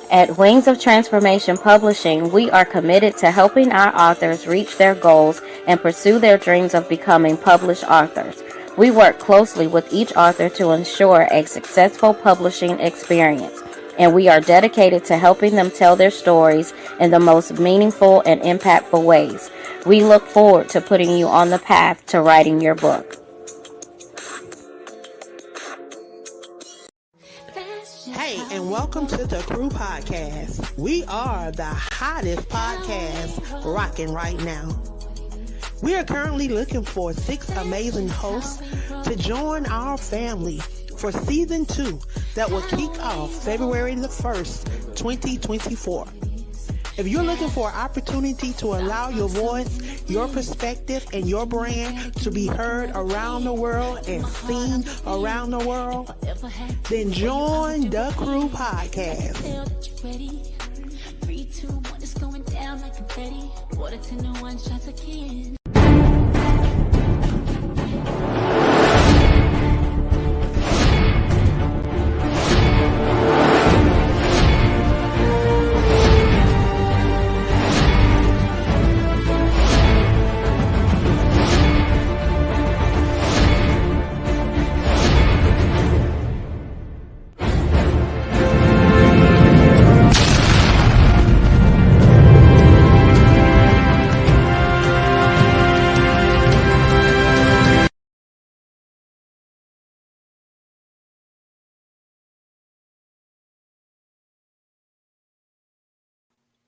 At Wings of Transformation Publishing, we are committed to helping our authors reach their goals and pursue their dreams of becoming published authors. We work closely with each author to ensure a successful publishing experience, and we are dedicated to helping them tell their stories in the most meaningful and impactful ways. We look forward to putting you on the path to writing your book. Hey, and welcome to the Crew Podcast. We are the hottest podcast rocking right now. We are currently looking for 6 amazing hosts to join our family for season 2 that will kick off February the 1st, 2024. If you're looking for an opportunity to allow your voice, your perspective, and your brand to be heard around the world and seen around the world, then join the Crew Podcast. 3, 2, 1, it's going down like confetti. Water to no one shots again.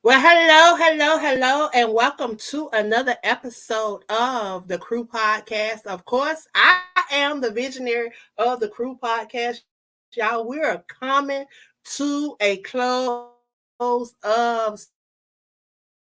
Well, hello, and welcome to another episode of the Crew Podcast. Of course, I am the visionary of the Crew Podcast. Y'all, we are coming to a close of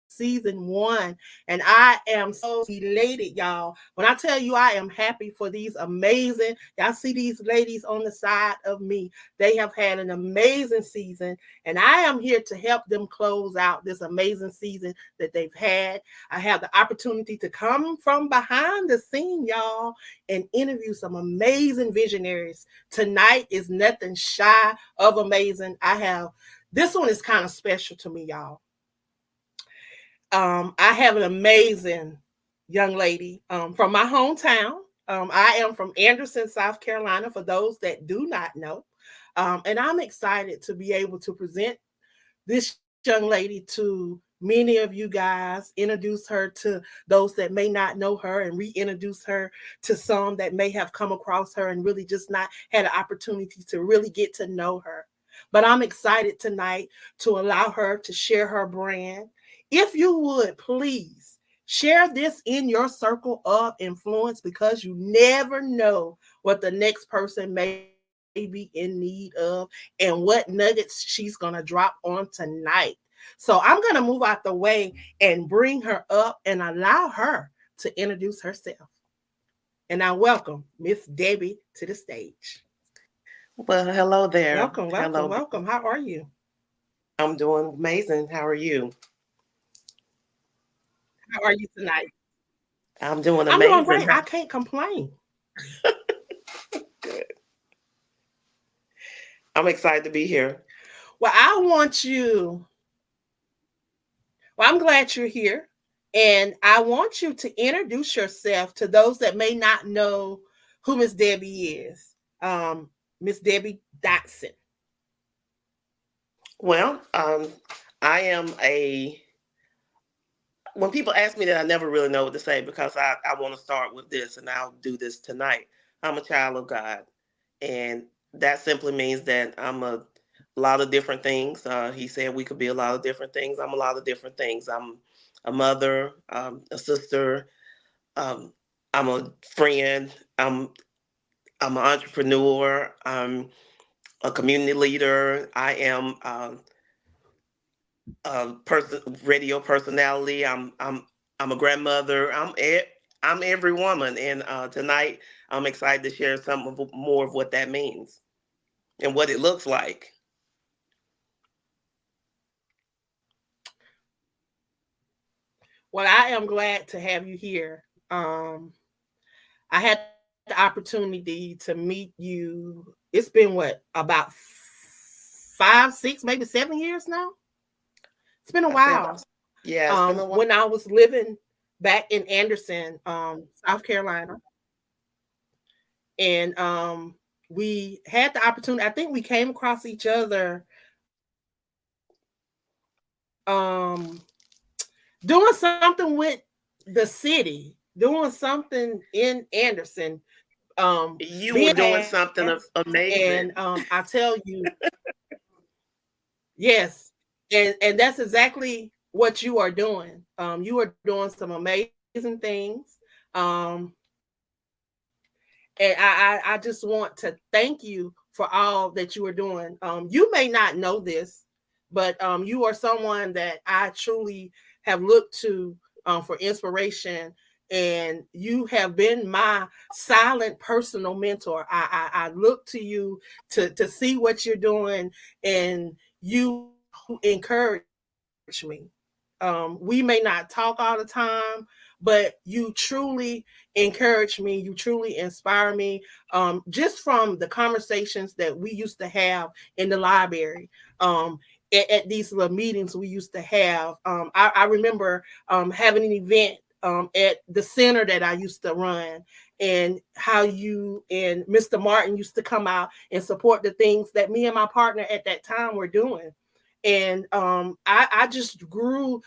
season 1, and I am so elated, y'all. When I tell you I am happy for these amazing, y'all see these ladies on the side of me. They have had an amazing season, and I am here to help them close out this amazing season that they've had. I have the opportunity to come from behind the scene, y'all, and interview some amazing visionaries. Tonight is nothing shy of amazing. This one is kind of special to me, y'all. I have an amazing young lady from my hometown. I am from Anderson, South Carolina, for those that do not know. And I'm excited to be able to present this young lady to many of you guys, introduce her to those that may not know her, and reintroduce her to some that may have come across her and really just not had an opportunity to really get to know her. But I'm excited tonight to allow her to share her brand. If you would, please share this in your circle of influence, because you never know what the next person may be in need of and what nuggets she's going to drop on tonight. So I'm going to move out the way and bring her up and allow her to introduce herself. And I welcome Miss Debbie to the stage. Well, hello there. Welcome. How are you? I'm doing amazing. How are you? How are you tonight? I'm doing I'm amazing. doing great. I can't complain. Good. I'm excited to be here. Well, I'm glad you're here. And I want you to introduce yourself to those that may not know who Miss Debbie is. Miss Debbie Dotson. Well, I am when people ask me that, I never really know what to say, because I want to start with this, and I'll do this tonight. I'm a child of God. And that simply means that I'm a lot of different things. He said we could be a lot of different things. I'm a lot of different things. I'm a mother, a sister, I'm a friend. I'm an entrepreneur. I'm a community leader. I am a radio personality. I'm a grandmother. I'm every woman. And tonight I'm excited to share more of what that means and what it looks like. Well, I am glad to have you here. I had the opportunity to meet you. It's been about 5, 6, maybe 7 years now. It's been a I say about, while. yeah, it's been a while. When I was living back in Anderson, South Carolina, and we had the opportunity. I think we came across each other um, doing something with the city, doing something in Anderson, You were being doing something ads, amazing. and I tell you, yes, and that's exactly what you are doing. You are doing some amazing things. Um, and I just want to thank you for all that you are doing. You may not know this, but you are someone that I truly have looked to for inspiration, and you have been my silent personal mentor. I look to you to see what you're doing, and you encourage me. We may not talk all the time, but you truly encourage me. You truly inspire me. Just from the conversations that we used to have in the library, at these little meetings we used to have. I remember having an event at the center that I used to run, and how you and Mr. Martin used to come out and support the things that me and my partner at that time were doing. And I just drew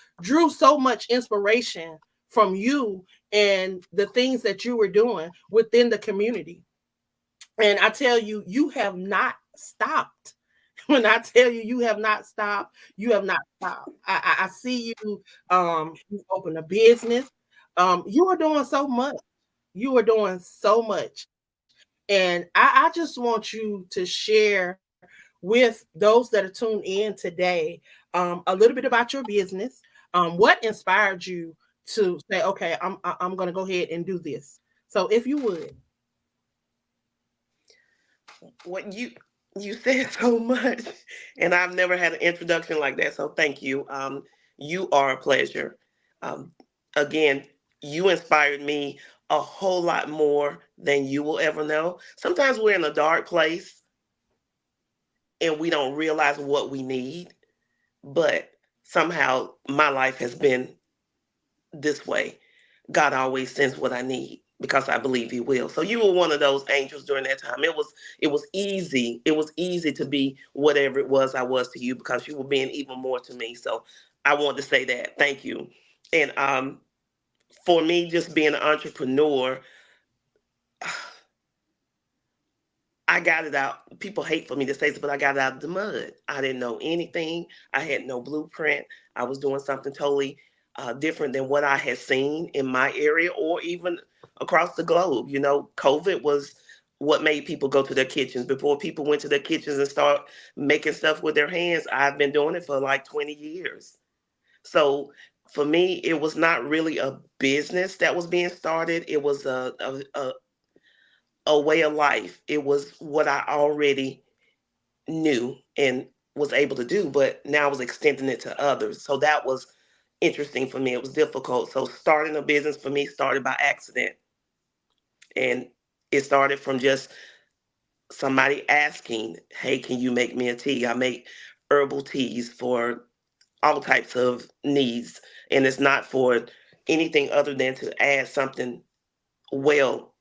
so much inspiration from you and the things that you were doing within the community. And I tell you, you have not stopped. When I tell you, you have not stopped, you have not stopped. I see you. You open a business. You are doing so much. You are doing so much. And I just want you to share with those that are tuned in today a little bit about your business. What inspired you to say, okay, I'm going to go ahead and do this. So if you would. What you said so much, and I've never had an introduction like that. So thank you. You are a pleasure. Um, Again, you inspired me a whole lot more than you will ever know. Sometimes we're in a dark place and we don't realize what we need, but somehow my life has been this way. God always sends what I need because I believe he will. So you were one of those angels during that time. It was easy. It was easy to be whatever it was I was to you because you were being even more to me. So I wanted to say that. Thank you. And for me, just being an entrepreneur, I got it out. People hate for me to say this, but I got it out of the mud. I didn't know anything. I had no blueprint. I was doing something totally different than what I had seen in my area or even across the globe. You know, COVID was what made people go to their kitchens. Before people went to their kitchens and start making stuff with their hands, I've been doing it for like 20 years. So for me, it was not really a business that was being started. It was a way of life. It was what I already knew and was able to do, but now I was extending it to others. So that was interesting for me. It was difficult. So starting a business for me started by accident. And it started from just somebody asking, hey, can you make me a tea? I make herbal teas for all types of needs. And it's not for anything other than to add something well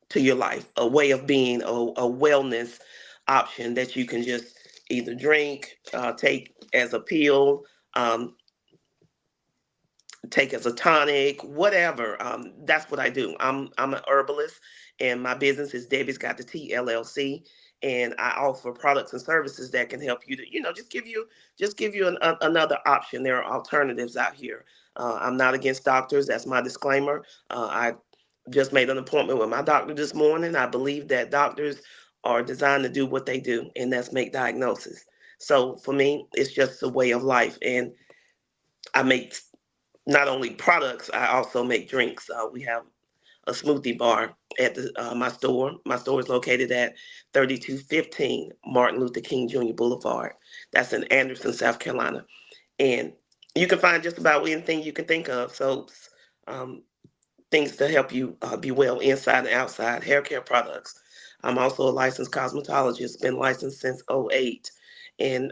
to your life, a way of being, a wellness option that you can just either drink, take as a pill, um, take as a tonic, whatever. That's what I do. I'm an herbalist, and my business is Debbie's Got the Tea LLC, and I offer products and services that can help you to, just give you another option. There are alternatives out here. I'm not against doctors. That's my disclaimer. I just made an appointment with my doctor this morning. I believe that doctors are designed to do what they do, and that's make diagnosis. So for me, it's just a way of life, and I make not only products, I also make drinks. We have a smoothie bar at my store. My store is located at 3215 Martin Luther King Jr. Boulevard. That's in Anderson, South Carolina. And you can find just about anything you can think of. Soaps, um, things to help you be well inside and outside, hair care products. I'm also a licensed cosmetologist, been licensed since '08. And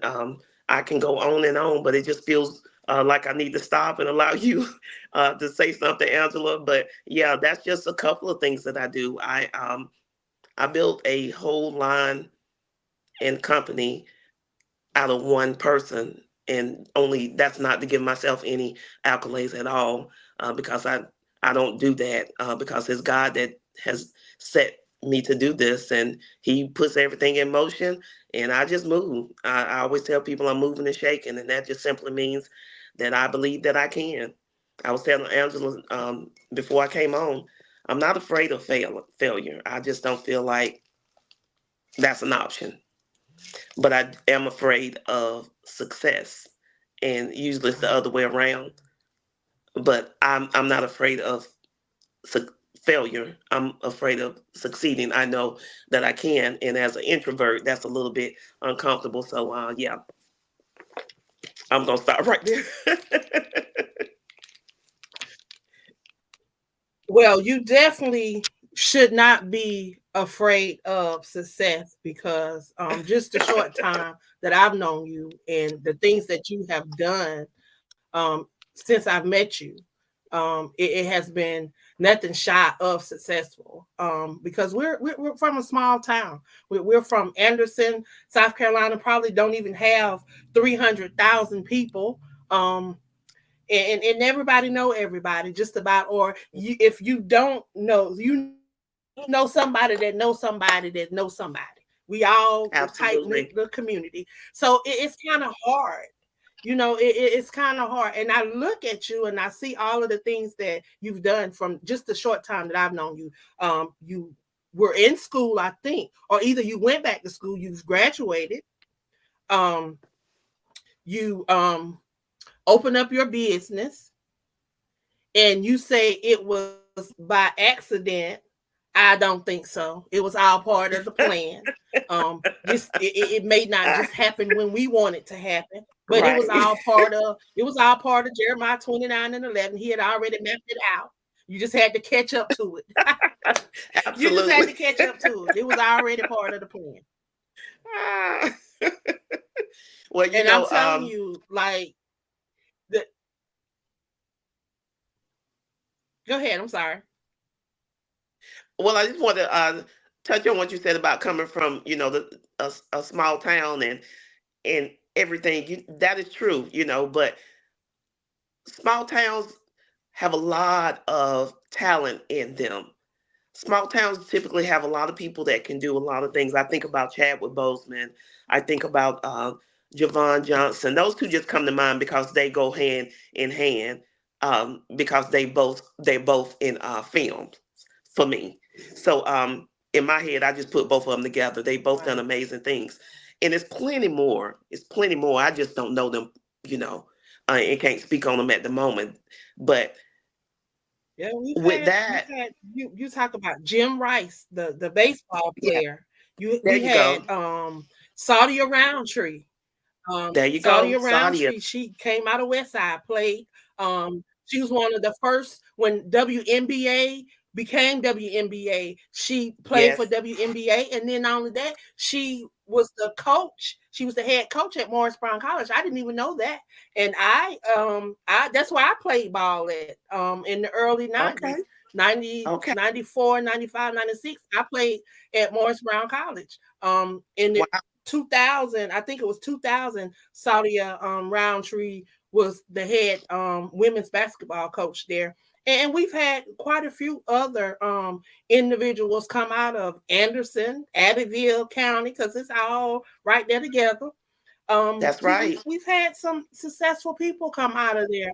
I can go on and on, but it just feels like I need to stop and allow you to say something, Angela. But yeah, that's just a couple of things that I do. I built a whole line and company out of one person, and only that's not to give myself any accolades at all, because I don't do that, because it's God that has set me to do this, and He puts everything in motion, and I just move. I always tell people I'm moving and shaking, and that just simply means that I believe that I can. I was telling Angela before I came on, I'm not afraid of failure. I just don't feel like that's an option, but I am afraid of success, and usually it's the other way around. But I'm not afraid of failure. I'm afraid of succeeding. I know that I can, and as an introvert, that's a little bit uncomfortable. So yeah, I'm gonna stop right there. Well, you definitely should not be afraid of success, because just the short time that I've known you and the things that you have done since I've met you, it has been nothing shy of successful, because we're from a small town. We're from Anderson, South Carolina. Probably don't even have 300,000 people. And everybody know everybody just about, or if you don't know, you know somebody that knows somebody that knows somebody. We all tight knit the community, so it's kind of hard. It's kind of hard. And I look at you and I see all of the things that you've done from just the short time that I've known you. You were in school, I think, or either you went back to school, you've graduated. You open up your business, and you say it was by accident. I don't think so. It was all part of the plan. It may not just happen when we want it to happen, but Right. it was all part of Jeremiah 29:11. He had already mapped it out. You just had to catch up to it. You just had to catch up to it. It was already part of the plan. Well, and I'm telling you, like, go ahead. I'm sorry. Well, I just want to touch on what you said about coming from, a small town and everything. That is true, but small towns have a lot of talent in them. Small towns typically have a lot of people that can do a lot of things. I think about Chadwick Boseman. I think about Javon Johnson. Those two just come to mind because they go hand in hand, because they're both in films for me. So in my head, I just put both of them together. They both done amazing things, and it's plenty more. It's plenty more. I just don't know them, and can't speak on them at the moment. But yeah, with that, you talk about Jim Rice, the baseball yeah, player. there We you go. had Sadia Roundtree. There you go, Sadia Sadia. Roundtree, she came out of West Side, played. She was one of the first when WNBA became WNBA. She played for Yes. WNBA, and then not only that, she was the coach. She was the head coach at Morris Brown College. I didn't even know that. And I that's why I played ball at in the early 90s. Okay. 90, Okay. 94, 95, 96. I played at Morris Brown College. In the Wow. 2000, I think it was 2000, Sadia Roundtree was the head women's basketball coach there. And we've had quite a few other individuals come out of Anderson, Abbeville County, because it's all right there together. That's right. We've had some successful people come out of there.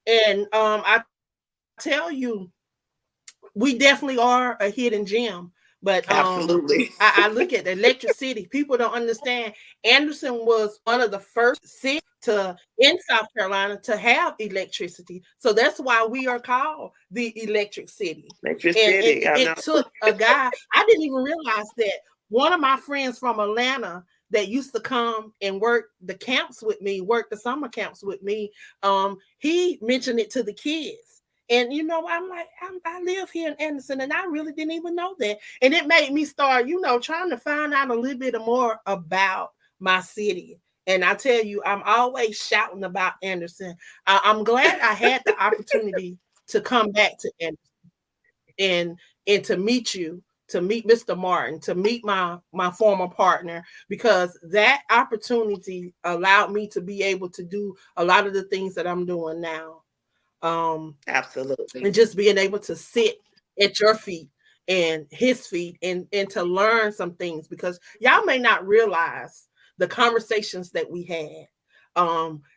And I tell you, we definitely are a hidden gem. But Absolutely. I look at Electric City. People don't understand. Anderson was one of the first cities in South Carolina to have electricity. So that's why we are called the Electric City. Electric And City. I know. it took a guy. I didn't even realize that one of my friends from Atlanta that used to come and work the camps with me, work the summer camps with me, he mentioned it to the kids. And I'm like, I live here in Anderson, and I really didn't even know that. And it made me start, trying to find out a little bit more about my city. And I tell you, I'm always shouting about Anderson. I'm glad I had the opportunity to come back to Anderson and to meet you, to meet Mr. Martin, to meet my former partner, because that opportunity allowed me to be able to do a lot of the things that I'm doing now. Absolutely. And just being able to sit at your feet and his feet and to learn some things, because y'all may not realize the conversations that we had,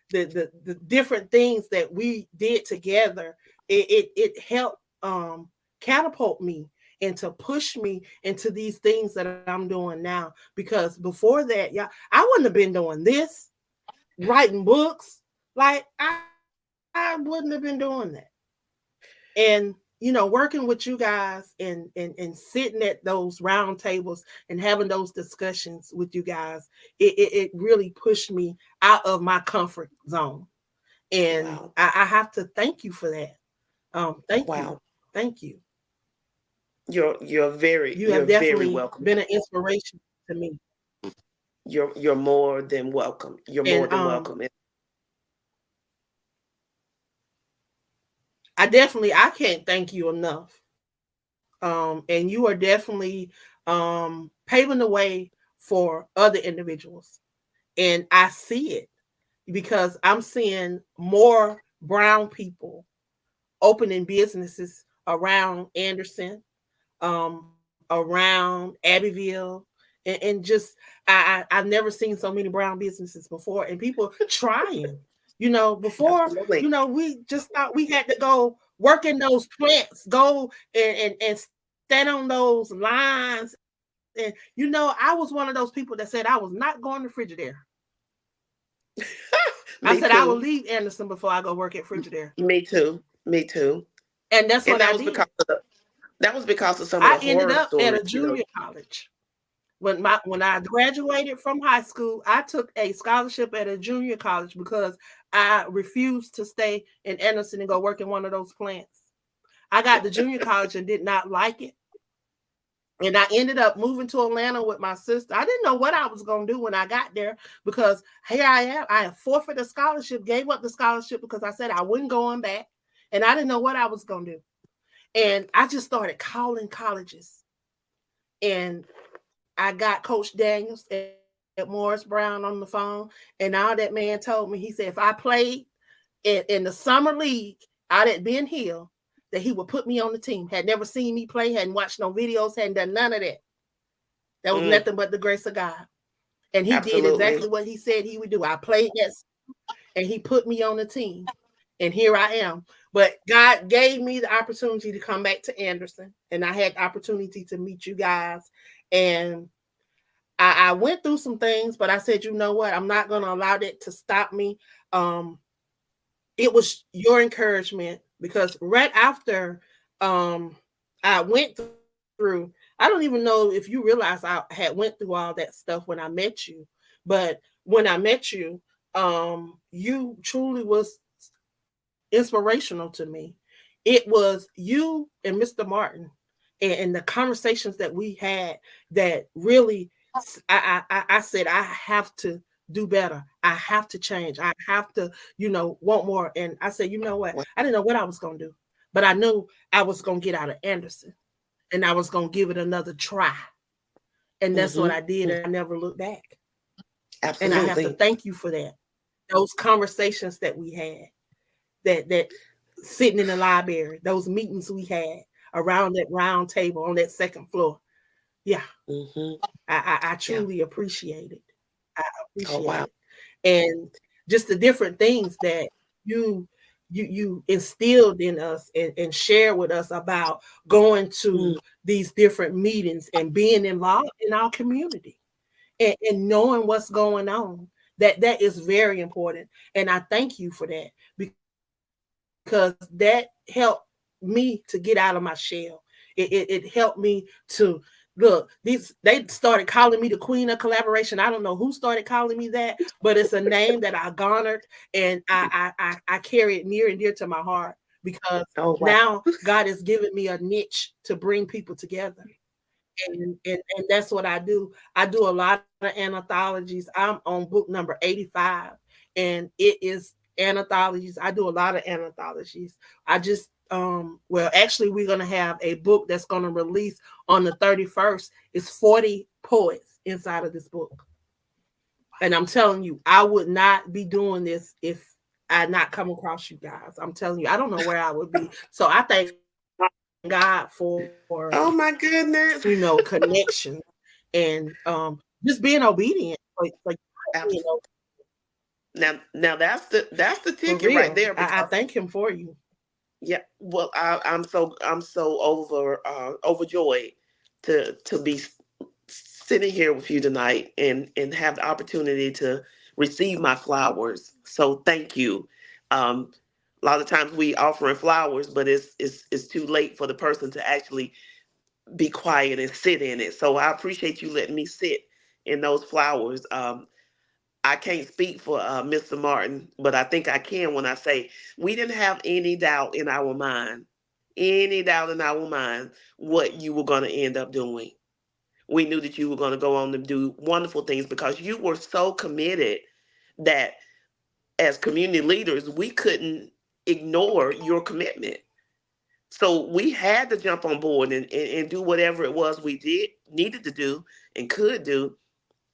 the different things that we did together. It helped catapult me and to push me into these things that I'm doing now. Because before that, yeah, I wouldn't have been doing this, writing books. Like I wouldn't have been doing that. And working with you guys and sitting at those round tables and having those discussions with you guys, it really pushed me out of my comfort zone. And Wow. I have to thank you for that. Thank you. Wow. Thank you. You're You you're have very definitely welcome. been an inspiration to me. You're more than welcome. You're more And than welcome. I can't thank you enough. And you are definitely paving the way for other individuals. And I see it because I'm seeing more brown people opening businesses around Anderson, around Abbeville, and just I've never seen so many brown businesses before, and people trying. Before, Absolutely. we just thought we had to go work in those plants, go and stand on those lines. And I was one of those people that said I was not going to Frigidaire. I Me said I will too. leave Anderson before I go work at Frigidaire. Me too. Me too. And that's And what I did. that was because of some of I the ended horror up at stories, a junior college. When I graduated from high school, I took a scholarship at a junior college because I refused to stay in Anderson and go work in one of those plants. I got to junior college and did not like it. And I ended up moving to Atlanta with my sister. I didn't know what I was going to do when I got there, because here I am. I forfeited the scholarship, gave up the scholarship because I said I wasn't going back. And I didn't know what I was going to do. And I just started calling colleges. And I got Coach Daniels at Morris Brown on the phone. And all that man told me, he said, if I played in the summer league out at Ben Hill, that he would put me on the team. Had never seen me play, hadn't watched no videos, hadn't done none of that. That was nothing but the grace of God. And he did exactly what he said he would do. I played that, and he put me on the team. And here I am. But God gave me the opportunity to come back to Anderson. And I had the opportunity to meet you guys. And I went through some things, but I said, you know what? I'm not going to allow that to stop me. It was your encouragement, because right after I went through, I don't even know if you realize I had went through all that stuff when I met you. But when I met you, you truly was inspirational to me. It was you and Mr. Martin and the conversations that we had that really, I said, I have to do better. I have to change. I have to, want more. And I said, you know what? I didn't know what I was going to do, but I knew I was going to get out of Anderson and I was going to give it another try. And that's what I did. And I never looked back. Absolutely. And I have to thank you for that. Those conversations that we had, that sitting in the library, those meetings we had around that round table on that second floor. Yeah. I truly appreciate it. I appreciate it. And just the different things that you instilled in us and shared with us about going to these different meetings and being involved in our community and knowing what's going on. That is very important. And I thank you for that, because that helped me to get out of my shell. It helped me to look. They started calling me the queen of collaboration. I don't know who started calling me that, but it's a name that I garnered, and I carry it near and dear to my heart, because now God has given me a niche to bring people together. And that's what I do. I do a lot of anthologies. I'm on book number 85, and it is anthologies. I do a lot of anthologies. I just well, actually, we're gonna have a book that's gonna release on the 31st. It's 40 poets inside of this book. And I'm telling you, I would not be doing this if I had not come across you guys. I'm telling you, I don't know where I would be. So I thank God for Oh my goodness. connection and just being obedient. Like you Absolutely. know, Now that's the for ticket right real. there I because thank him for you. yeah, well, I'm so overjoyed to be sitting here with you tonight and have the opportunity to receive my flowers. So thank you. A lot of times we offering flowers, but it's too late for the person to actually be quiet and sit in it. So I appreciate you letting me sit in those flowers. I can't speak for Mr. Martin, but I think I can when I say we didn't have any doubt in our mind, what you were going to end up doing. We knew that you were going to go on to do wonderful things because you were so committed that as community leaders, we couldn't ignore your commitment. So we had to jump on board and do whatever it was we did needed to do and could do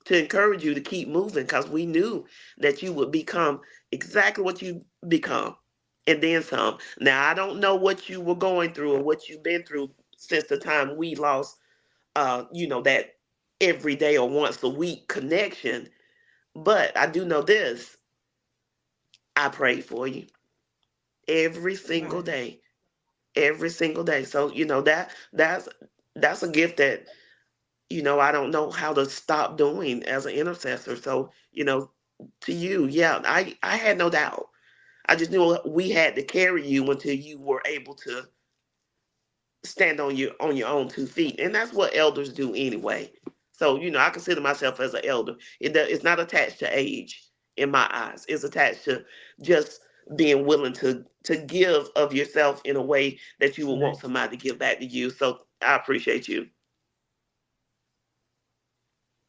to encourage you to keep moving because we knew that you would become exactly what you become and then some. Now I don't know what you were going through or what you've been through since the time we lost that every day or once a week connection, but I do know this. I prayed for you every single Right. day. Every single day. So, that's a gift that I don't know how to stop doing as an intercessor. So, to you, yeah, I had no doubt. I just knew we had to carry you until you were able to stand on your own 2 feet, and that's what elders do anyway. So, I consider myself as an elder. It's not attached to age in my eyes. It's attached to just being willing to give of yourself in a way that you would want Right. somebody to give back to you. So I appreciate you.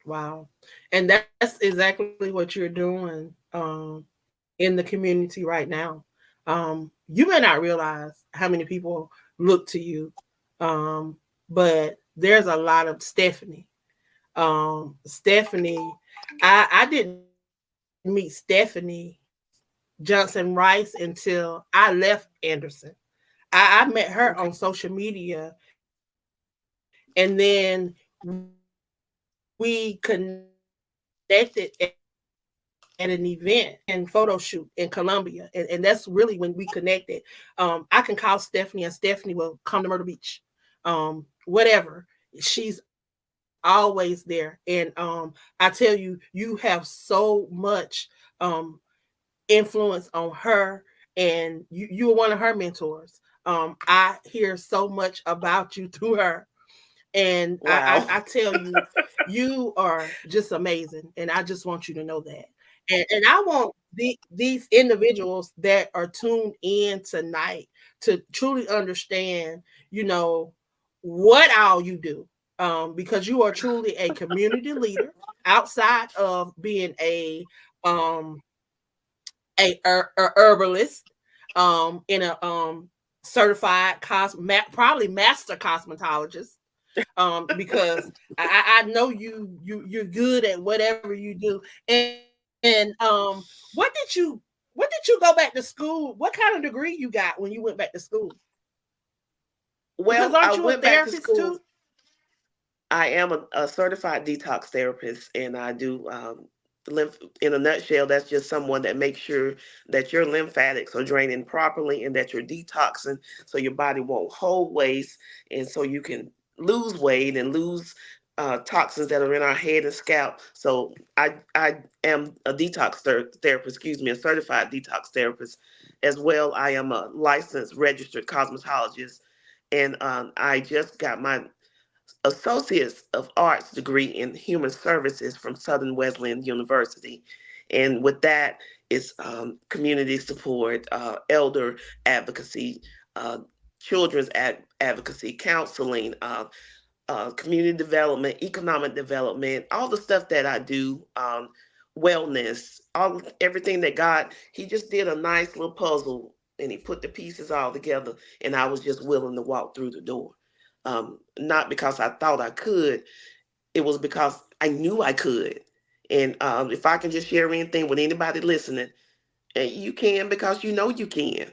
Wow. And that's exactly what you're doing in the community right now. You may not realize how many people look to you, but there's a lot of Stephanie, I didn't meet Stephanie Johnson Rice until I left Anderson. I met her on social Okay. media, and then we connected at an event and photo shoot in Columbia, and that's really when we connected. I can call Stephanie, and Stephanie will come to Myrtle Beach, whatever. She's always there, and I tell you, you have so much influence on her, and you were one of her mentors. I hear so much about you through her, and Wow. I tell you, you are just amazing, and I just want you to know that. And I want these individuals that are tuned in tonight to truly understand, you know, what all you do, because you are truly a community leader outside of being um a herbalist, in a certified probably master cosmetologist, because I know you're good at whatever you do. And what did you go back to school? What kind of degree you got when you went back to school? Because Well, I aren't you a went back to therapist school. too? I am a certified detox therapist, and I do lymph. In a nutshell, that's just someone that makes sure that your lymphatics are draining properly and that you're detoxing, so your body won't hold waste, and so you can lose weight and lose toxins that are in our head and scalp. So I am a detox therapist. Excuse me, a certified detox therapist as well. I am a licensed registered cosmetologist, and I just got my Associates of Arts degree in Human Services from Southern Wesleyan University. And with that is community support, elder advocacy, uh, children's advocacy, counseling, community development, economic development, all the stuff that I do, wellness, everything that God, He just did a nice little puzzle and He put the pieces all together, and I was just willing to walk through the door. Not because I thought I could, it was because I knew I could. And if I can just share anything with anybody listening, you can because you know you can.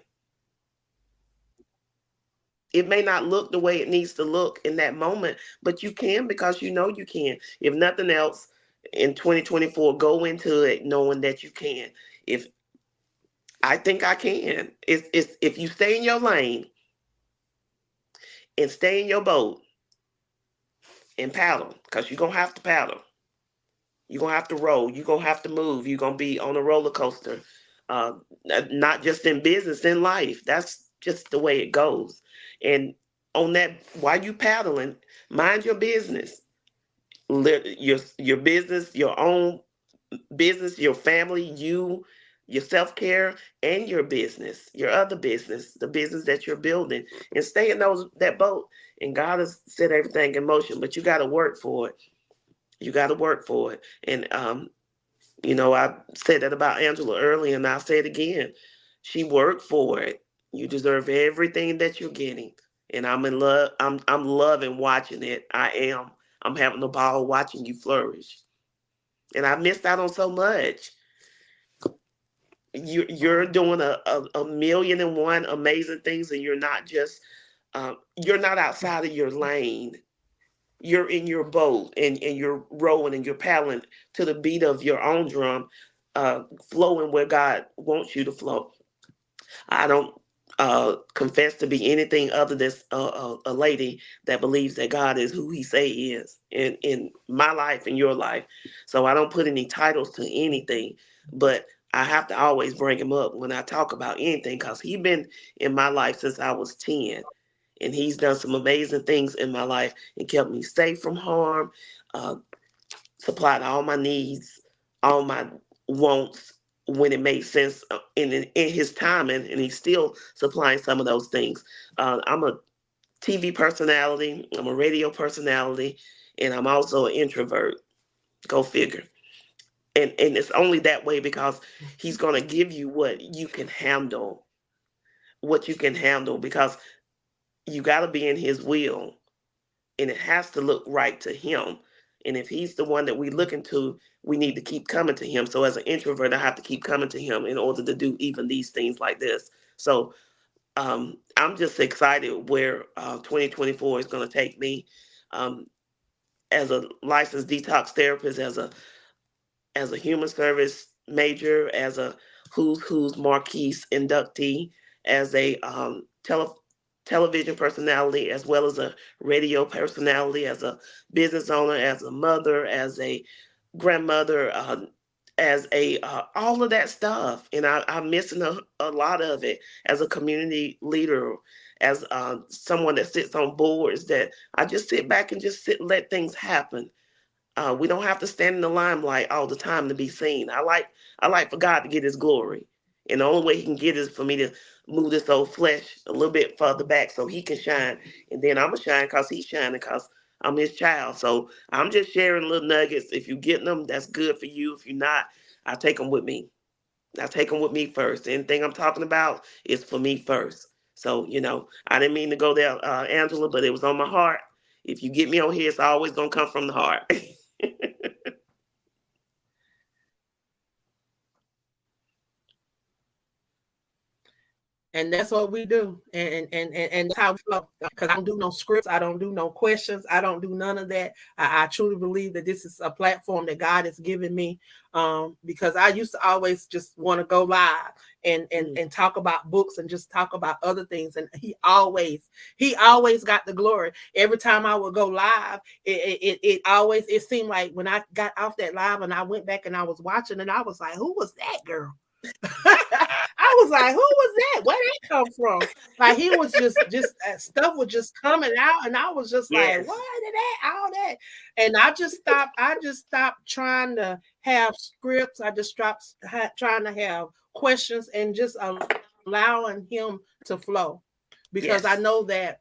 It may not look the way it needs to look in that moment, but you can because you know you can. If nothing else, in 2024, go into it knowing that you can. If I think I can, it's if you stay in your lane and stay in your boat and paddle, because you're gonna have to paddle. You're gonna have to roll. You're gonna have to move. You're gonna be on a roller coaster. Uh, Not just in business, in life. That's just the way it goes. And on that, while you paddling, mind your business. Your business, your own business, your family, your self care, and your business, your other business, the business that you're building, and stay in that boat. And God has set everything in motion, but you got to work for it. You got to work for it. And I said that about Angela earlier, and I'll say it again. She worked for it. You deserve everything that you're getting. And I'm in love. I'm loving watching it. I am. I'm having a ball watching you flourish. And I missed out on so much. You're doing a million and one amazing things, and you're not outside of your lane. You're in your boat, and you're rowing and you're paddling to the beat of your own drum, flowing where God wants you to flow. I don't confess to be anything other than a lady that believes that God is who He say He is in my life and your life. So I don't put any titles to anything, but I have to always bring Him up when I talk about anything because He's been in my life since I was 10, and He's done some amazing things in my life and kept me safe from harm, uh, supplied all my needs, all my wants when it made sense in His timing, and He's still supplying some of those things. I'm a TV personality, I'm a radio personality, and I'm also an introvert. Go figure. And it's only that way because He's going to give you what you can handle, because you got to be in His will, and it has to look right to Him. And if He's the one that we looking to, we need to keep coming to Him. So as an introvert, I have to keep coming to Him in order to do even these things like this. So I'm just excited where 2024 is going to take me, um, as a licensed detox therapist, as a human service major, as a Who's Marquise inductee, as a television personality, as well as a radio personality, as a business owner, as a mother, as a grandmother, as a all of that stuff. And I'm missing a lot of it as a community leader, as someone that sits on boards, that I just sit back and just let things happen. We don't have to stand in the limelight all the time to be seen. I like for God to get His glory, and the only way He can get is for me to move this old flesh a little bit further back so He can shine, and then I'm gonna shine because He's shining because I'm His child. So I'm just sharing little nuggets. If you're getting them, that's good for you. If you're not, I take them with me. I take them with me first. Anything I'm talking about is for me first. So I didn't mean to go there, Angela, but it was on my heart. If you get me on here, it's always gonna come from the heart. And that's what we do, and that's how we flow. Because I don't do no scripts, I don't do no questions, I don't do none of that. I truly believe that this is a platform that God has given me, because I used to always just want to go live and talk about books and just talk about other things, and he always got the glory. Every time I would go live, it seemed like when I got off that live and I went back and I was watching, and I was like, who was that girl? I was like, who was that? Where did that come from? Like, he was just stuff was just coming out, and I was just Yes. like, what did that? All that. And I just stopped trying to have scripts. I just stopped trying to have questions and just allowing him to flow. Because Yes. I know that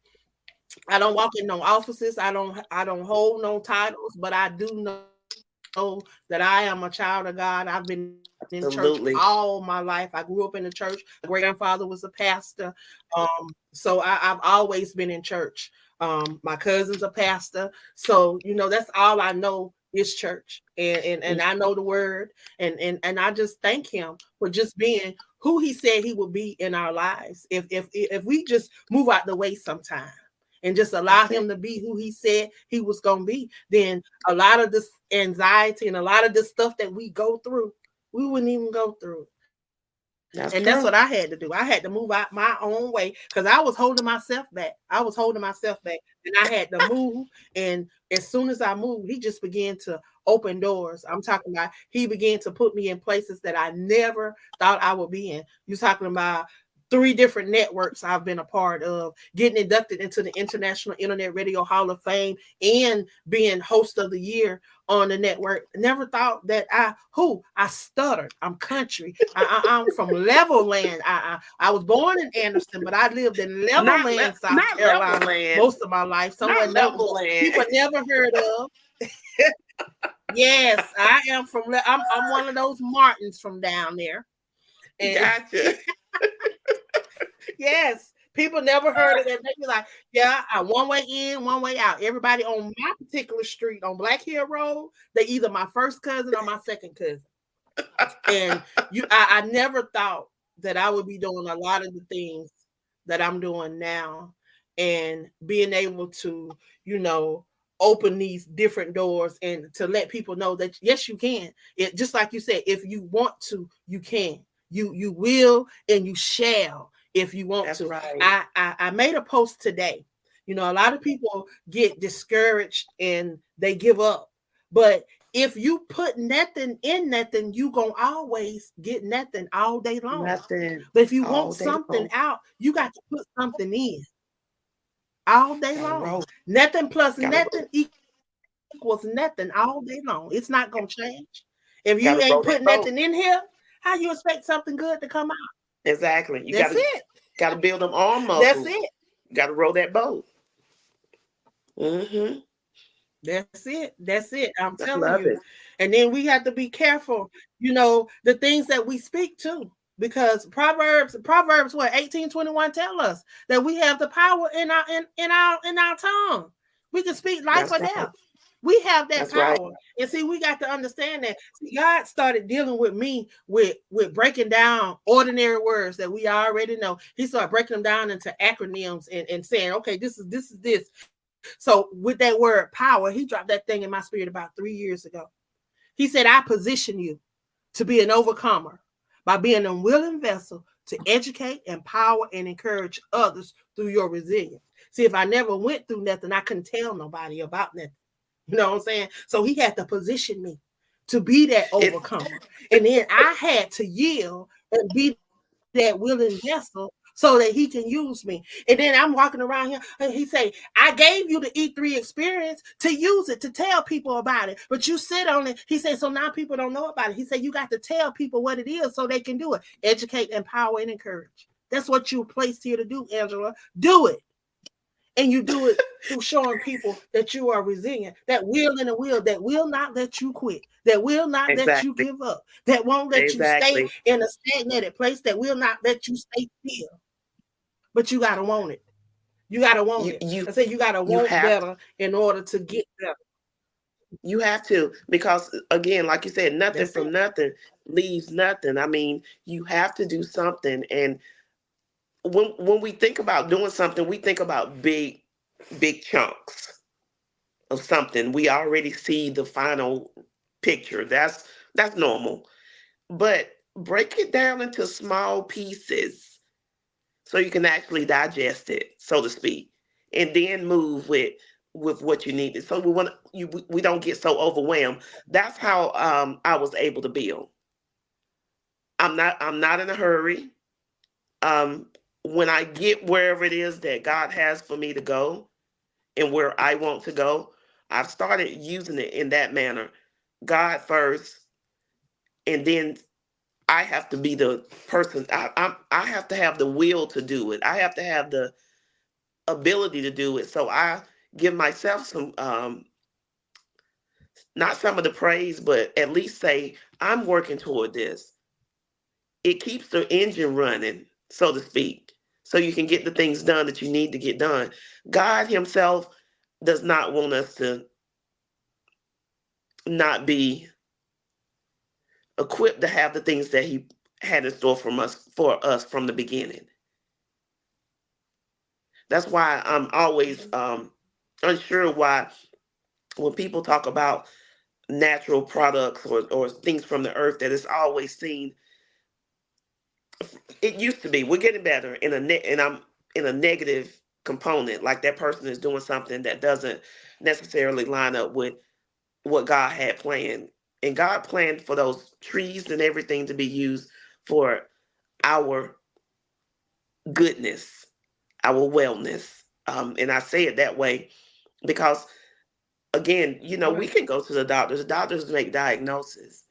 I don't walk in no offices. I don't hold no titles, but I do know that I am a child of God. I've been in church Absolutely. all my life. I grew up in the church. My great grandfather was a pastor. So I've always been in church. My cousin's a pastor. So, that's all I know is church. And I know the word. And I just thank him for just being who he said he would be in our lives. If we just move out the way sometime and just allow That's him it. to be who he said he was going to be, then a lot of this anxiety and a lot of this stuff that we go through, we wouldn't even go through it. And that's That's what I true. had to do. I had to move out my own way because I was holding myself back. I was holding myself back, and I had to move. And as soon as I moved, he just began to open doors. I'm talking about he began to put me in places that I never thought I would be in. You're talking about three different networks I've been a part of, getting inducted into the International Internet Radio Hall of Fame and being host of the year on the network. Never thought that I stuttered. I'm country. I'm from Levelland. I was born in Anderson, but I lived in Levelland, South Not Carolina, Levelland. most of my life. Somewhere Not people Levelland. never heard of. Yes, I am from. I'm one of those Martins from down there. And Gotcha. yes, people never heard of that. They be like, yeah, I one way in, one way out. Everybody on my particular street on Black Hill Road, they either my first cousin or my second cousin. And I never thought that I would be doing a lot of the things that I'm doing now and being able to, open these different doors and to let people know that yes, you can. It just like you said, if you want to, you can. You will and you shall if you want That's to. right. I made a post today. A lot of people get discouraged and they give up. But if you put nothing in nothing, you gonna always get nothing all day long. Nothing But if you want all day something long. out, you got to put something in all day Gotta long. roll. Nothing plus Gotta roll. nothing equals nothing all day long. It's not gonna change. If you Gotta roll ain't that putting boat. nothing in here, how you expect something good to come out? Exactly. You That's it. gotta build them arm That's muscles. it. You gotta roll that boat. Mm-hmm. That's it. That's it. I'm I telling love you. it. And then we have to be careful, the things that we speak to. Because Proverbs what 18:21 tell us that we have the power in our tongue. We can speak life That's or right. death. We have that That's right. power. And see, we got to understand that. See, God started dealing with me with breaking down ordinary words that we already know. He started breaking them down into acronyms and saying, okay, this is this. So with that word power, he dropped that thing in my spirit about 3 years ago. He said, I position you to be an overcomer by being a willing vessel to educate, empower, and encourage others through your resilience. See, if I never went through nothing, I couldn't tell nobody about nothing. You know what I'm saying? So he had to position me to be that It's overcomer. And then I had to yield and be that willing vessel so that he can use me. And then I'm walking around here and he say, I gave you the E3 experience to use it, to tell people about it, but you sit on it. He said, so now people don't know about it. He said, you got to tell people what it is so they can do it. Educate, empower, and encourage. That's what you're placed here to do, Angela. Do it. And you do it through showing people that you are resilient, that will not let you quit, that will not let you exactly. give up, that won't let you stay Exactly. in a stagnated place, that will not let you stay still. But you gotta want it. You gotta want You it. you I say you gotta you want have better in order to get better. you have to, because again, like you said, nothing That's from it. nothing leaves nothing. I mean, you have to do something. And when we think about doing something, we think about big chunks of something. We already see the final picture. That's normal. But break it down into small pieces so you can actually digest it, so to speak, and then move with what you needed. So we don't get so overwhelmed. That's how I was able to build. I'm not in a hurry. Um, when I get wherever it is that God has for me to go and where I want to go, I've started using it in that manner. God first, and then I have to be the person. I have to have the will to do it. I have to have ability to do it. So I give myself some, not some of the praise, but at least say, I'm working toward this. It keeps the engine running, so to speak, so you can get the things done that you need to get done. God Himself does not want us to not be equipped to have the things that He had in store for us from the beginning. That's why I'm always unsure why when people talk about natural products or things from the earth, that it's always seen. It used to be, we're getting better in and I'm in a negative component, like that person is doing something that doesn't necessarily line up with what God had planned. And God planned for those trees and everything to be used for our goodness, our wellness. And I say it that way because, again, we Right. can go to the doctors. The doctors make diagnoses.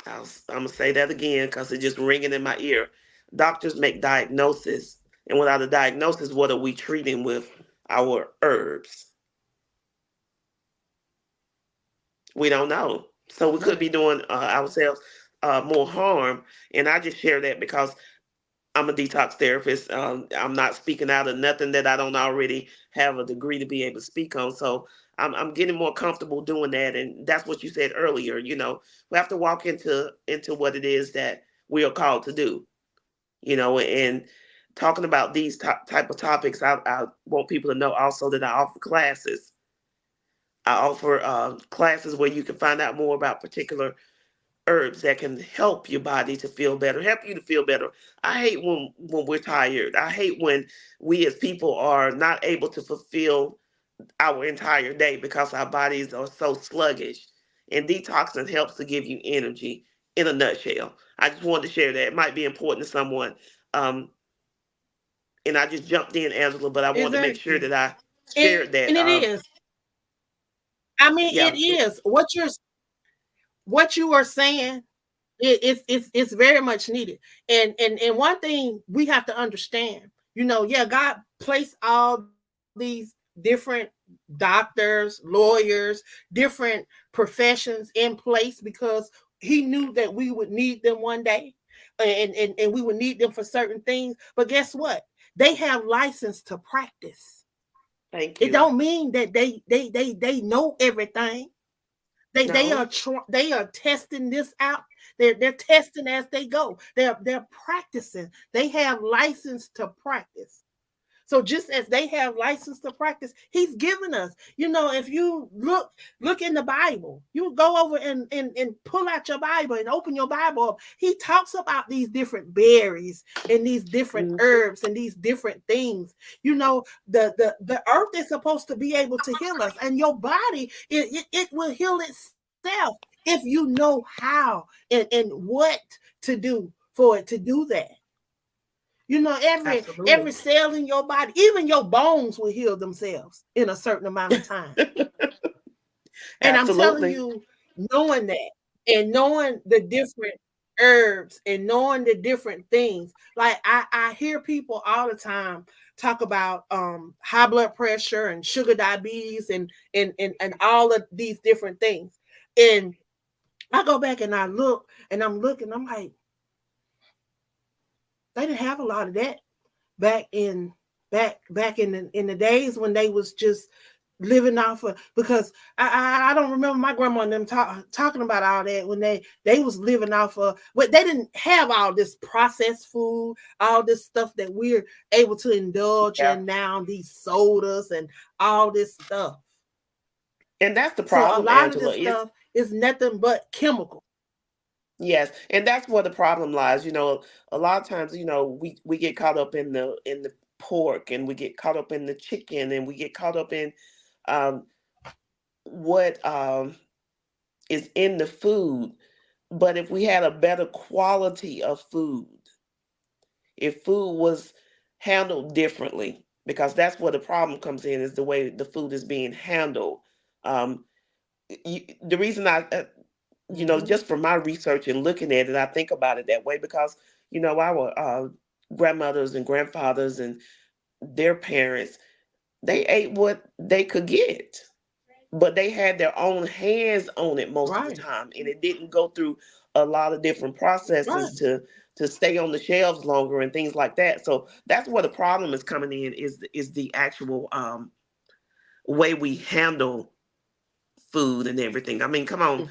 I'm going to say that again because it's just ringing in my ear. Doctors make diagnoses. And without a diagnosis, what are we treating with our herbs? We don't know. So we could Right. be doing ourselves more harm. And I just share that because I'm a detox therapist. I'm not speaking out of nothing that I don't already have a degree to be able to speak on. So I'm getting more comfortable doing that. And that's what you said earlier. We have to walk into what it is that we are called to do. And talking about these type of topics, I want people to know also that I offer classes. I offer classes where you can find out more about particular herbs that can help your body to feel better, help you to feel better. I hate when we're tired. I hate when we as people are not able to fulfill our entire day because our bodies are so sluggish. And detoxing helps to give you energy in a nutshell. I just wanted to share that. It might be important to someone. Um, and I just jumped in, Angela, but I wanted to make sure Exactly. that I And, shared that. and it is. I mean, it Yeah, is what you are saying. It's very much needed. And one thing we have to understand, yeah, God placed all these different doctors, lawyers, different professions in place because He knew that we would need them one day, and we would need them for certain things. But guess what? They have license to practice. thank It you. don't mean that they know everything. They No, are they are testing this out. They're testing as they go. They're practicing. They have license to practice. So just as they have license to practice, He's given us. If you look in the Bible, you go over and pull out your Bible and open your Bible up. He talks about these different berries and these different mm, herbs and these different things. The earth is supposed to be able to heal us, and your body it will heal itself if you know how and what to do for it to do that. Every absolutely. cell in your body, even your bones will heal themselves in a certain amount of time. And I'm telling Absolutely. you, knowing that and knowing the different herbs and knowing the different things, like I hear people all the time talk about high blood pressure and sugar diabetes and all of these different things. And I go back and I look and I'm looking, I'm like, they didn't have a lot of that back in back in the days when they was just living off of, because I don't remember my grandma and them talking about all that when they was living off of what they didn't have all this processed food, all this stuff that we're able to indulge Yeah. in now, these sodas and all this stuff. And that's the So a problem, lot of Angela. this stuff is nothing but chemical. Yes, and that's where the problem lies. A lot of times, we get caught up in the pork, and we get caught up in the chicken, and we get caught up in um, what is in the food. But if we had a better quality of food, if food was handled differently, because that's where the problem comes in, is the way the food is being handled. Um, the reason Mm-hmm. just from my research and looking at it, I think about it that way because, our grandmothers and grandfathers and their parents, they ate what they could get, but they had their own hands on it most of the Right. time, and it didn't go through a lot of different Right. processes to stay on the shelves longer and things like that. So that's where the problem is coming in, is the actual way we handle food and everything. I mean, come on,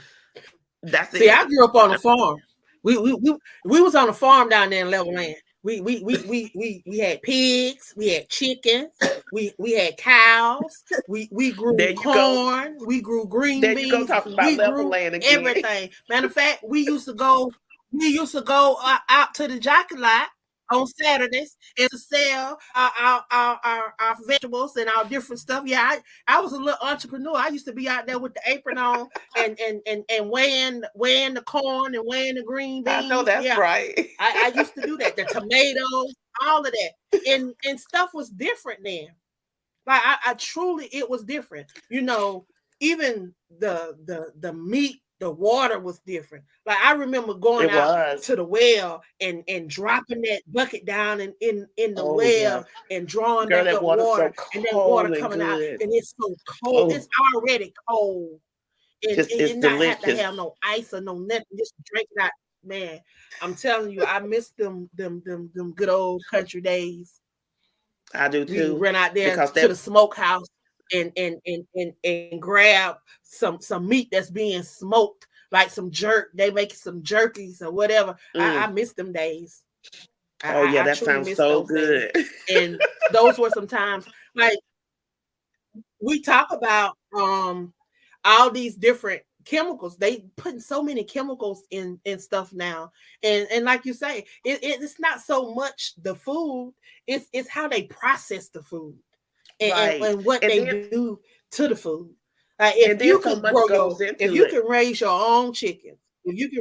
that's See, I it. grew up on a farm. We was on a farm down there in Levelland. We had pigs, we had chickens, we had cows, we grew There you go. corn, we grew green There you go, beans, talking about we level grew land again. everything. Matter of fact, we used to go out to the jockey lot on Saturdays and to sell our vegetables and our different stuff. Yeah, I was a little entrepreneur. I used to be out there with the apron on and weighing the corn and weighing the green I know beans. that's Yeah, right. I used to do that. The tomatoes, all of that, and stuff was different then. Like I truly, it was different. Even the meat, the water was different. Like I remember going It out was. to the well and dropping that bucket down in the Oh yeah. well and drawing Girl, back that up water's so water, and that water cold and coming out, good. and it's so cold. Oh, It's already cold, and, just it's and not have to delicious. have no ice or no nothing. Just drink that. Man, I'm telling you, I miss them good old country days. I do We too. run out there Because to that the smokehouse and grab some meat that's being smoked, like some jerk. They make some jerkies or whatever. I mm, miss them days. oh yeah, I that truly sounds miss so those days. good. And those were some times like we talk about all these different chemicals. They putting so many chemicals in stuff now, and like you say, it's not so much the food, it's how they process the food, Right. and what And they then do to the food. Like if and then you so could much grow goes if into you it. can raise your own chickens, if you can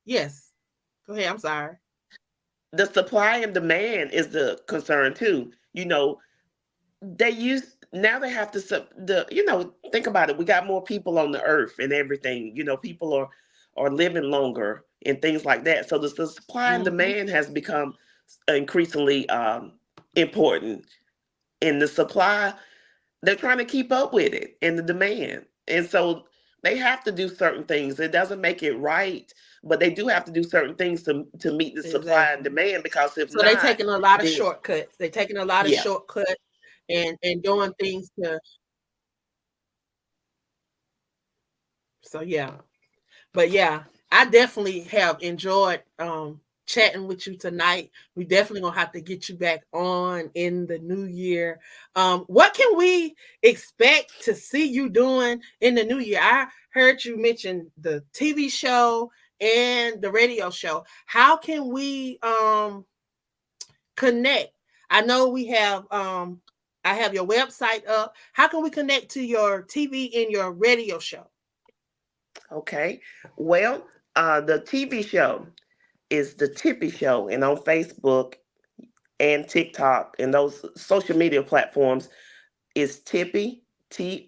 yes, go ahead, I'm sorry. The supply and demand is the concern too. They use now they have to think about it. We got more people on the earth and everything. People are living longer and things like that. So the supply and Mm-hmm. demand has become increasingly important. In the supply, they're trying to keep up with it and the demand. And so they have to do certain things. It doesn't make it right, but they do have to do certain things to meet the supply and Exactly. demand, because if So they not, taking a lot of then shortcuts. They taking a lot of yeah. shortcuts and doing things to. So yeah, but yeah, I definitely have enjoyed chatting with you tonight. We definitely gonna have to get you back on in the new year. What can we expect to see you doing in the new year? I heard you mention the TV show and the radio show. How can we connect? I know we have I have your website up. How can we connect to your TV and your radio show? Okay. Well, the TV show is the Tippy Show, and on Facebook and TikTok and those social media platforms is Tippy, TippySho,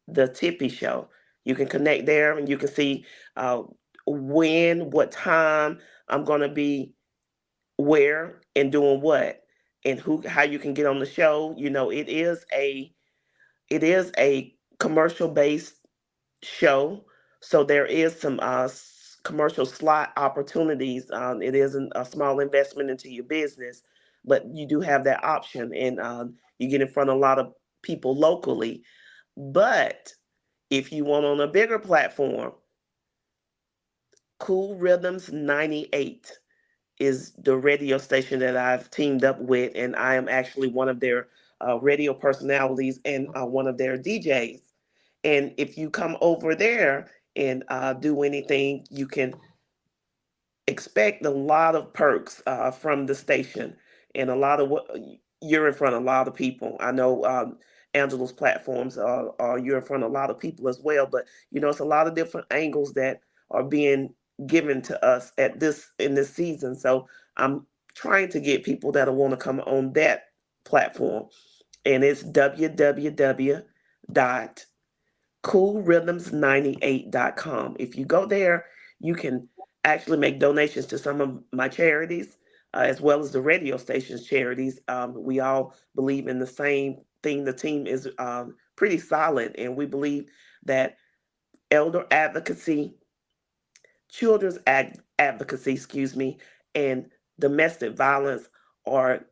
the Tippy Show. You can connect there and you can see uh, what time I'm going to be where and doing what, and how you can get on the show. It is a commercial based show, so there is some commercial slot opportunities. It isn't a small investment into your business, but you do have that option, and you get in front of a lot of people locally. But if you want on a bigger platform, Cool Rhythms 98 is the radio station that I've teamed up with, and I am actually one of their radio personalities and one of their DJs. And if you come over there and do anything, you can expect a lot of perks from the station, and a lot of what you're in front of a lot of people. I know Angela's platforms are you're in front of a lot of people as well, but it's a lot of different angles that are being given to us in this season. So I'm trying to get people that want to come on that platform, and it's www.coolrhythms98.com. If you go there, you can actually make donations to some of my charities, as well as the radio station's charities. We all believe in the same thing. The team is pretty solid, and we believe that elder advocacy, children's advocacy, excuse me, and domestic violence are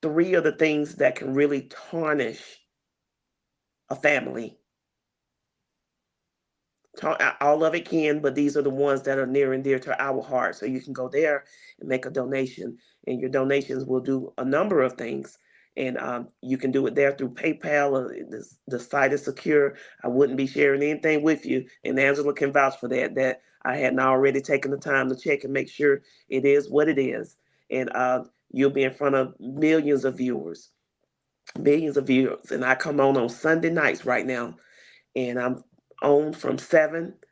three of the things that can really tarnish a family. All of it can, but these are the ones that are near and dear to our heart. So you can go there and make a donation, and your donations will do a number of things. And you can do it there through PayPal. The site is secure. I wouldn't be sharing anything with you, and Angela can vouch for that. That I hadn't already taken the time to check and make sure it is what it is. And you'll be in front of millions of viewers. And I come on Sunday nights right now, and I'm on from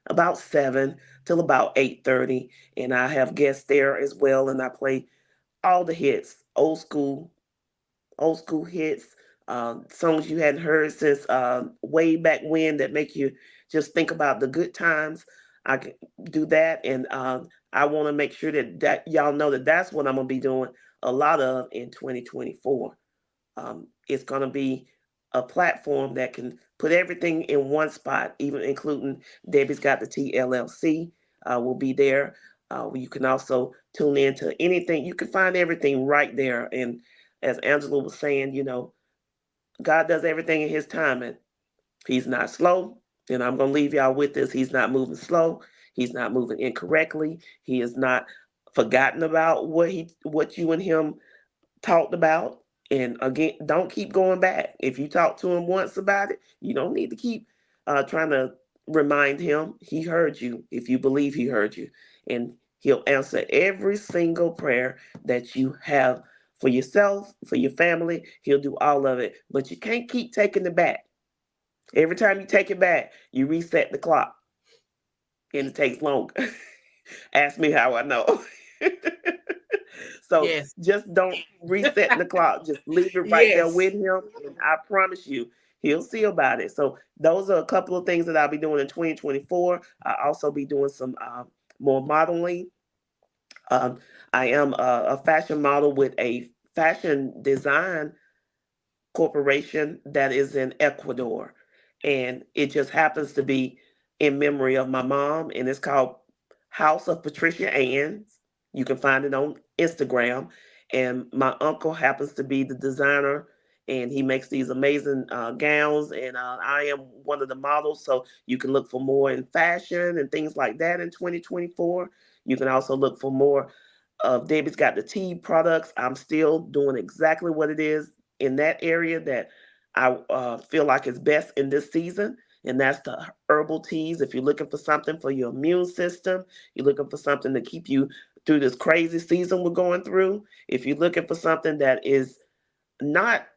about 7 till about 8:30, and I have guests there as well, and I play all the hits, old school hits, songs you hadn't heard since way back when that make you just think about the good times. I can do that, and I want to make sure that y'all know that that's what I'm gonna be doing a lot of in 2024. It's going to be a platform that can put everything in one spot, even including Debbie's Got the TLLC will be there. You can also tune in to anything. You can find everything right there. And as Angela was saying, God does everything in His timing. He's not slow. And I'm going to leave y'all with this. He's not moving slow. He's not moving incorrectly. He is not forgotten about what you and him talked about. And again, don't keep going back. If you talk to him once about it, you don't need to keep trying to remind him. He heard you if you believe he heard you. And he'll answer every single prayer that you have for yourself, for your family. He'll do all of it. But you can't keep taking it back. Every time you take it back, you reset the clock. And it takes longer. Ask me how I know. So Yes. just don't reset the clock. Just leave it right there Yes. with him. And I promise you, he'll see about it. So those are a couple of things that I'll be doing in 2024. I'll also be doing some more modeling. Um, I am a fashion model with a fashion design corporation that is in Ecuador. And it just happens to be in memory of my mom, and it's called House of Patricia Ann's. You can find it on Instagram. And my uncle happens to be the designer, and he makes these amazing gowns. And I am one of the models. So you can look for more in fashion and things like that in 2024. You can also look for more of Debbie's Got the Tea products. I'm still doing exactly what it is in that area that I feel like is best in this season, and that's the herbal teas. If you're looking for something for your immune system, you're looking for something to keep you through this crazy season we're going through. If you're looking for something that is not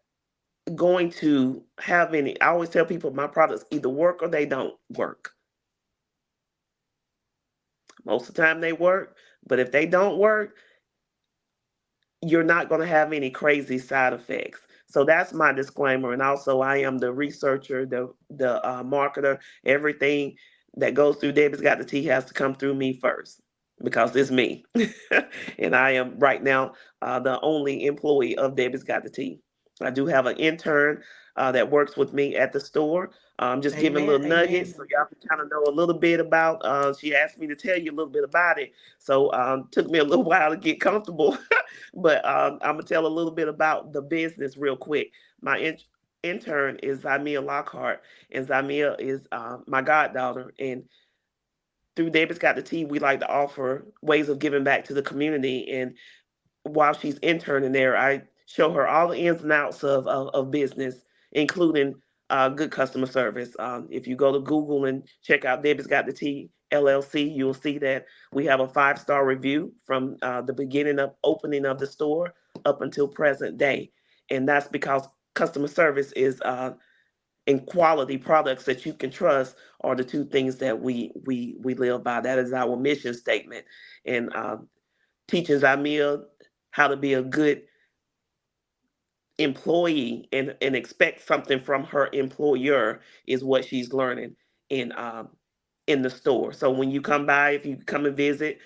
going to have any, I always tell people my products either work or they don't work. Most of the time they work, but if they don't work, you're not going to have any crazy side effects. So that's my disclaimer. And also, I am the researcher, the marketer. Everything that goes through Debbie's Got the Tea has to come through me first because it's me. And I am right now the only employee of Debbie's Got the Tea. I do have an intern that works with me at the store. Just giving Amen. little nuggets Amen. so y'all can kind of know a little bit about. She asked me to tell you a little bit about it, so took me a little while to get comfortable. But I'm gonna tell a little bit about the business real quick. My intern is Zymia Lockhart, and Zymia is my goddaughter. And through David's Got the Tea, we like to offer ways of giving back to the community. And while she's interning there, I show her all the ins and outs of business, including good customer service. If you go to Google and check out Debbie's Got the Tea LLC, you'll see that we have a 5-star review from the beginning of opening of the store up until present day. And that's because customer service is and quality products that you can trust are the two things that we live by. That is our mission statement. And teaching Zamia how to be a good employee and expect something from her employer is what she's learning in in the store. So when you come by, if you come and visit,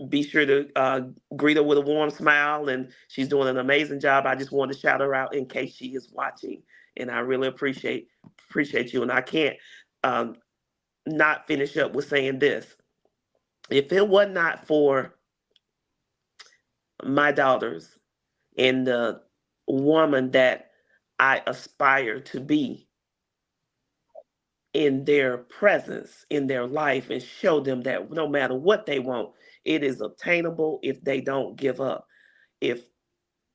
Be sure to greet her with a warm smile, and she's doing an amazing job. I just wanted to shout her out in case she is watching, and I really appreciate you. And I can't um, not finish up with saying this: if it was not for my daughters and the woman that I aspire to be in their presence, in their life, and show them that no matter what they want, it is obtainable if they don't give up. If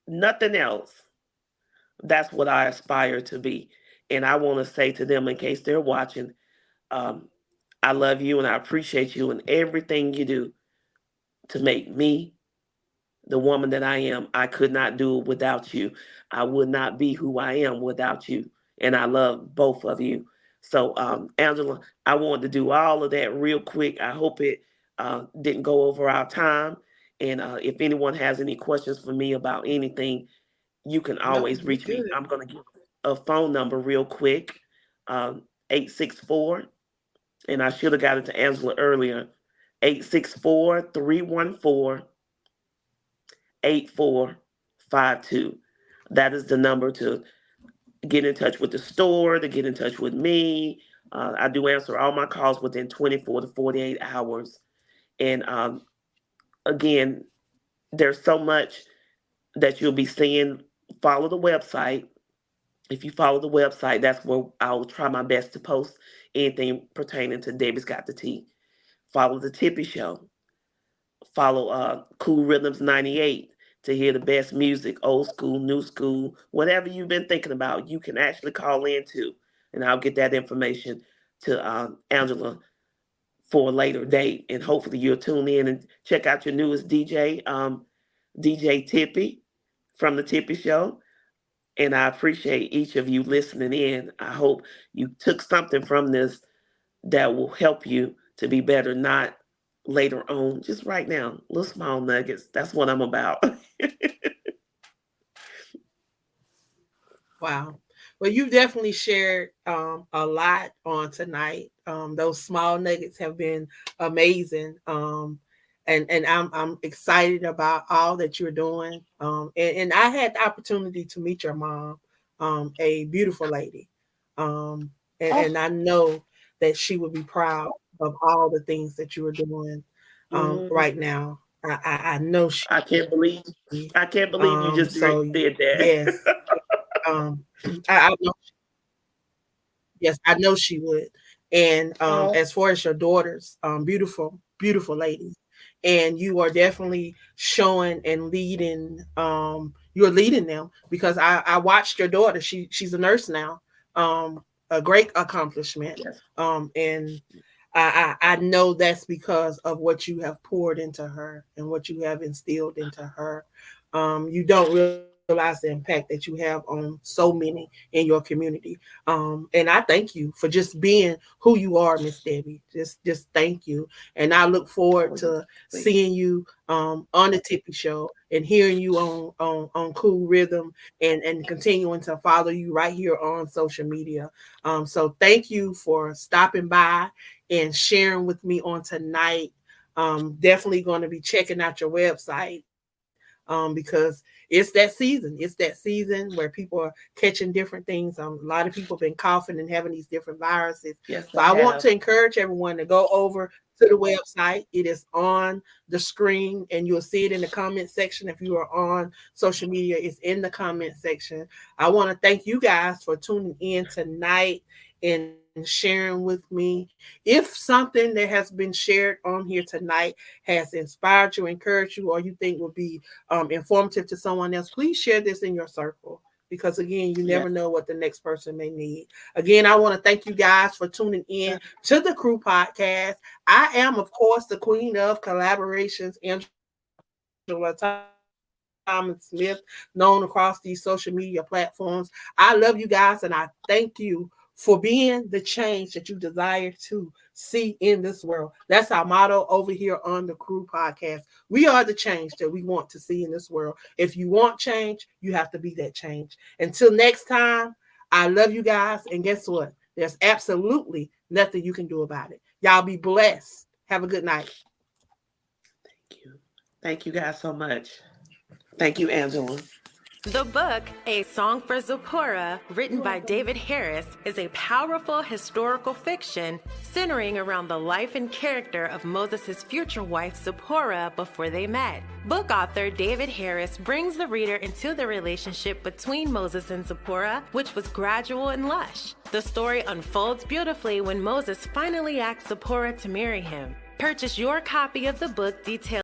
nothing else, that's what I aspire to be. And I want to say to them, in case they're watching, um, I love you and I appreciate you and everything you do to make me the woman that I am. I could not do it without you. I would not be who I am without you. And I love both of you. So, Angela, I wanted to do all of that real quick. I hope it didn't go over our time. And if anyone has any questions for me about anything, you can No, always you're reach me. good. I'm going to give a phone number real quick, 864, and I should have got it to Angela earlier, 864-314-8452. That is the number to get in touch with the store, to get in touch with me. I do answer all my calls within 24 to 48 hours. And again, there's so much that you'll be seeing. Follow the website. If you follow the website, that's where I'll try my best to post anything pertaining to Debbie's Got the Tea. Follow the Tippy Show. Follow Cool Rhythms 98 to hear the best music, old school, new school, whatever you've been thinking about, you can actually call in to, and I'll get that information to Angela for a later date. And hopefully you'll tune in and check out your newest DJ, DJ Tippy from the Tippy Show. And I appreciate each of you listening in. I hope you took something from this that will help you to be better, not later on, just right now. Little small nuggets. That's what I'm about. Wow. Well, you definitely shared a lot on tonight. Those small nuggets have been amazing. And I'm excited about all that you're doing. And I had the opportunity to meet your mom, a beautiful lady. And I know that she would be proud of all the things that you are doing right Mhm. now. I know she. I can't believe I can't believe you just So did yes, that. um, I know. Yes, I know she would. And Oh, as far as your daughters, beautiful, beautiful ladies, and you are definitely showing and leading. You're leading them because I watched your daughter. She's a nurse now. A great accomplishment. yes. And I know that's because of what you have poured into her and what you have instilled into her. You don't realize the impact that you have on so many in your community. And I thank you for just being who you are, Miss Debbie. Just thank you. And I look forward Oh, you to sweet. seeing you on the Tippy Show and hearing you on Cool Rhythm and continuing to follow you right here on social media. So thank you for stopping by and sharing with me on tonight. Definitely going to be checking out your website because it's that season. It's that season where people are catching different things. A lot of people have been coughing and having these different viruses. Yes, So I I want have. to encourage everyone to go over to the website. It is on the screen and you'll see it in the comment section. If you are on social media, it's in the comment section. I want to thank you guys for tuning in tonight and sharing with me. If something that has been shared on here tonight has inspired you, encouraged you, or you think will be informative to someone else, please share this in your circle because again, you never Yes. know what the next person may need. Again, I want to thank you guys for tuning in to the Crew Podcast. I am, of course, the queen of collaborations, Angela Thomas Smith, known across these social media platforms. I love you guys and I thank you for being the change that you desire to see in this world. That's our motto over here on the Crew Podcast. We are the change that we want to see in this world. If you want change, you have to be that change. Until next time, I love you guys. And guess what? There's absolutely nothing you can do about it. Y'all be blessed. Have a good night. you. Thank you guys so much. Thank you, Angela. The book, A Song for Zipporah, written by David Harris, is a powerful historical fiction centering around the life and character of Moses' future wife, Zipporah, before they met. Book author David Harris brings the reader into the relationship between Moses and Zipporah, which was gradual and lush. The story unfolds beautifully when Moses finally asks Zipporah to marry him. Purchase your copy of the book detailing